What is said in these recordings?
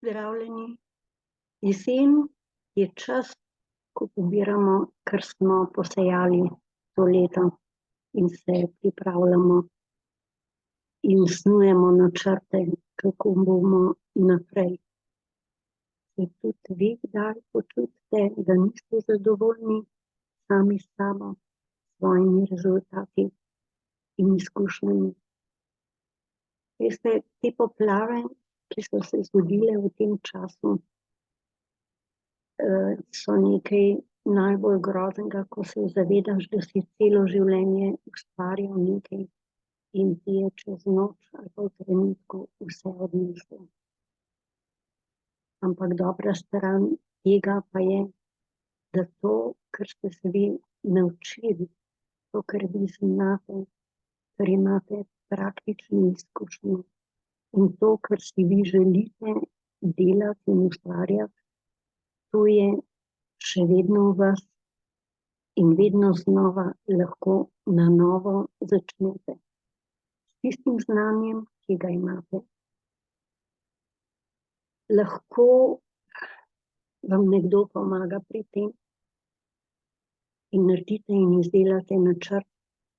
Pozdravljeni. Jesen je čas, ko pobiramo, kar smo posejali to leto in se pripravljamo in snujemo načrte, kako bomo naprej. Se tudi vi kdaj počutite, da niste zadovoljni sami s sabo, s svojimi rezultati in izkušnjami? Veste, te poplave, ki so se zgodile v tem času, so nekaj najbolj groznega, ko se zavedaš, da si celo življenje ustvarjal nekaj in ti je čez noč ali pa v trenutku vse odneslo. Ampak dobra stran tega pa je, da to, kar ste se vi naučili, to, kar vi znate, kar imate praktične izkušnje in to, kar si vi želite delati in ustvarjati, to je še vedno v vas in vedno znova lahko na novo začnete. S tistim znanjem, ki ga imate. Lahko vam nekdo pomaga pri tem in naredite in izdelate načrt,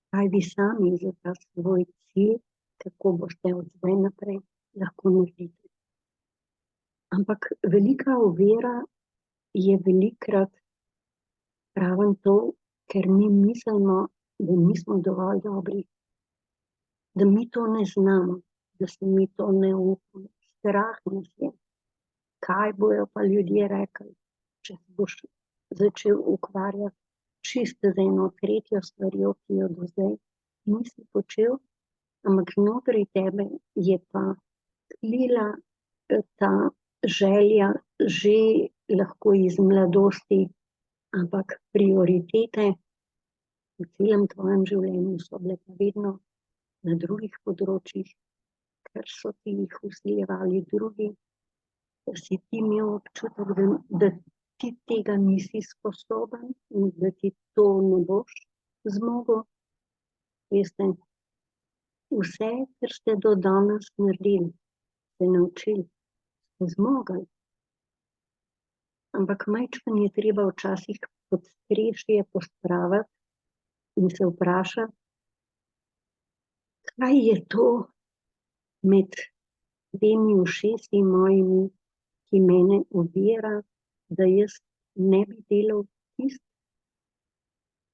kaj vi sami za ta svoj cilj, kako boste od zdaj naprej lahko naredite. Ampak velika ovira je velikokrat ravno to, ker mi mislimo, da nismo dovolj dobri, da mi to ne znamo, da se mi to ne upamo. Strah nas je, kaj bojo pa ljudje rekli, če se boš začel ukvarjati čisto z eno tretjo stvarjo, ki jo do zdaj nisi počel, ampak znotraj tebe je pa tlila ta želja že lahko iz mladosti, ampak prioritete v celem tvojem življenju so bile pa vedno na drugih področjih, ker so ti jih vsiljevali drugi, da si ti imel občutek, da ti tega nisi sposoben in da ti to ne boš zmogel. Veste, vse, kar ste do danes naredili, ste naučili, ste zmogli. Ampak majčkeno je treba včasih pod strešje pospraviti in se vprašati, kaj je to med temi ušesi mojimi, ki mene ovira, da jaz ne bi delal tisto,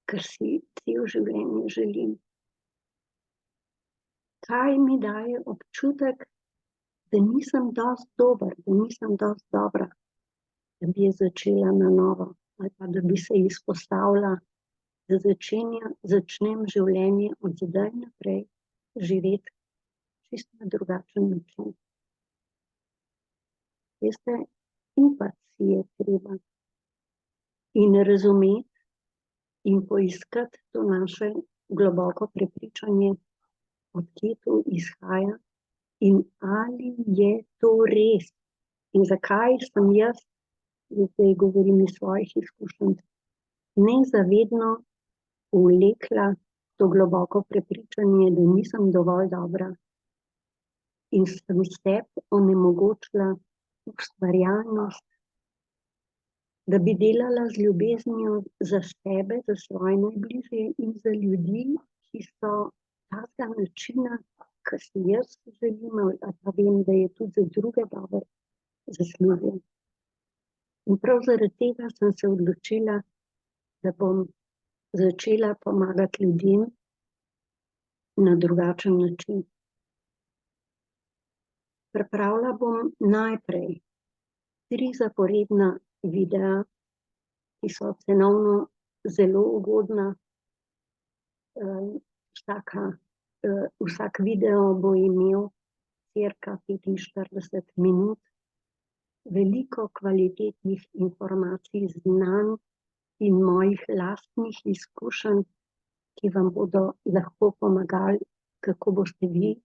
kar si celo življenje želim. Kaj mi daje občutek, da nisem dosti dober, da nisem dosti dobra, da bi je začela na novo, ali pa da bi se izpostavila, da začnem življenje od zdaj naprej živeti čisto na drugačen način. Veste, upati si je treba in razumeti in poiskati to naše globoko prepričanje, od kje to izhaja in ali je to res in zakaj sem jaz, zdaj govorim iz svojih izkušenj, nezavedno vlekla to globoko prepričanje, da nisem dovolj dobra in sem sebi onemogočila ustvarjalnost, da bi delala z ljubeznijo za sebe, za svoje najbližje in za ljudi, ki so takega načina, kar si jaz želim, ali pa vem, da je tudi za druge dobro zaslužen. In prav zaradi tega sem se odločila, da bom začela pomagati ljudem na drugačen način. Pripravila bom najprej 3 zaporedna videa, ki so cenovno zelo ugodna. Vsak video bo imel cirka 45 minut, veliko kvalitetnih informacij, znanj in mojih lastnih izkušenj, ki vam bodo lahko pomagali, kako boste vi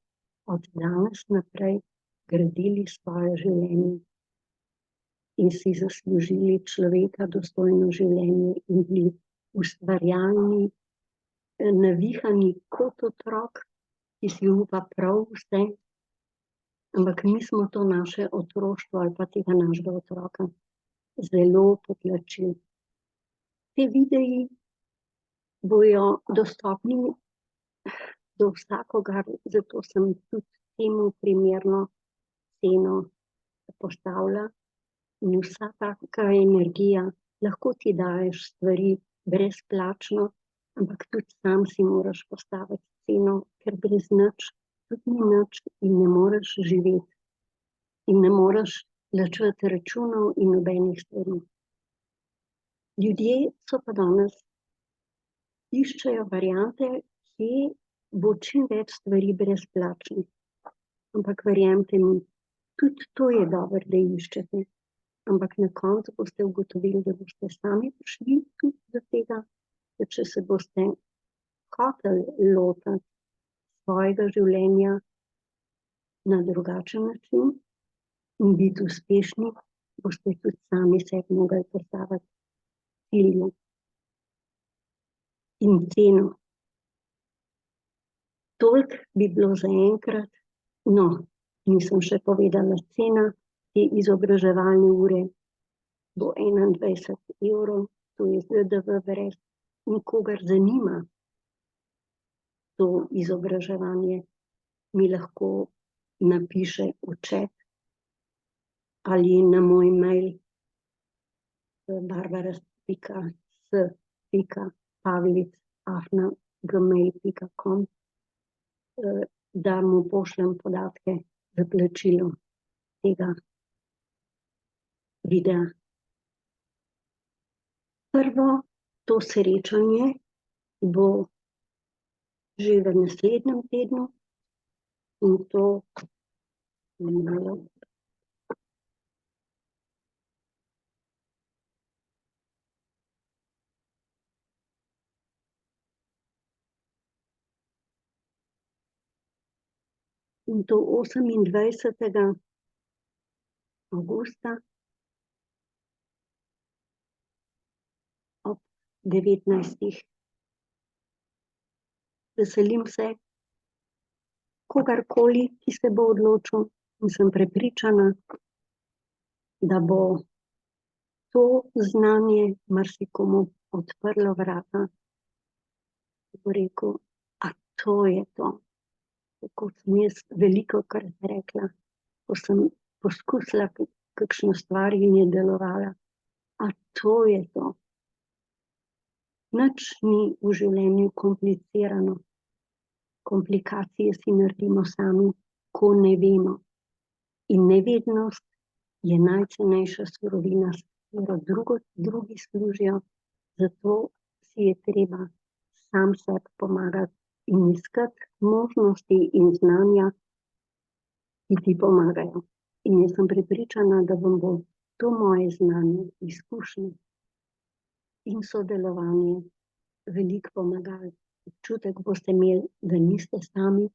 od danes naprej gradili svoje življenje in si zaslužili človeka dostojno življenje in bili ustvarjalni, navihani kot otrok, ki si upa prav vse, Ampak mi smo to naše otroštvo ali pa tega našega otroka zelo potlačili. Te videi bojo dostopni do vsakogar, zato sem tudi temu primerno ceno postavila. In vsa taka energija, lahko ti daješ stvari brezplačno, ampak tudi sam si moraš postaviti ceno, ker brez nič tudi ni nič in ne moreš živeti. In ne moreš plačevati računov in nobenih stvari. Ljudje so pa danes iščejo variante, kje bo čim več stvari brezplačnih. Ampak verjemite mi, tudi to je dobro, da iščete. Ampak na koncu boste ugotovili, da boste sami prišli tudi do tega, da če se boste hoteli lotiti svojega življenja na drugačen način in biti uspešni, boste tudi sami sebi mogli postaviti cilje in ceno. Toliko bi bilo zaenkrat, no, nisem še povedala, cena te izobraževalne ure bo 21 €, to je DDV brez. In kogar zanima to izobraževanje, mi lahko napiše v chat ali na moj mail barbara.s.pavlic@gmail.com, da mu pošljem podatke za plačilo tega videa. Prvo to srečanje bo že v naslednjem tednu in to in to 28. avgusta ob 19. Veselim se kogarkoli, ki se bo odločil, in sem prepričana, da bo to znanje marsikomu odprlo vrata. Bo rekel, a to je to. Kot sem jaz velikokrat rekla, ko sem poskusila kakšno stvar in je delovala. A to je to. Nič ni v življenju komplicirano. Komplikacije si naredimo sami, ko ne vemo. In nevednost je najcenejša surovina, s katero drugi služijo, zato si je treba sam sebi pomagati in iskati možnosti in znanja, ki ti pomagajo. In jaz sem prepričana, da vam bo to moje znanje, izkušnje in sodelovanje veliko pomagalo. Občutek boste imeli, da niste sami,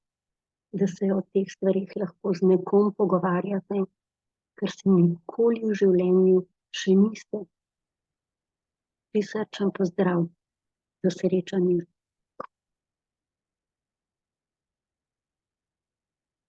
da se o teh stvareh lahko z nekom pogovarjate, ker se nikoli v življenju še niste. Prisrčen pozdrav, do srečanja.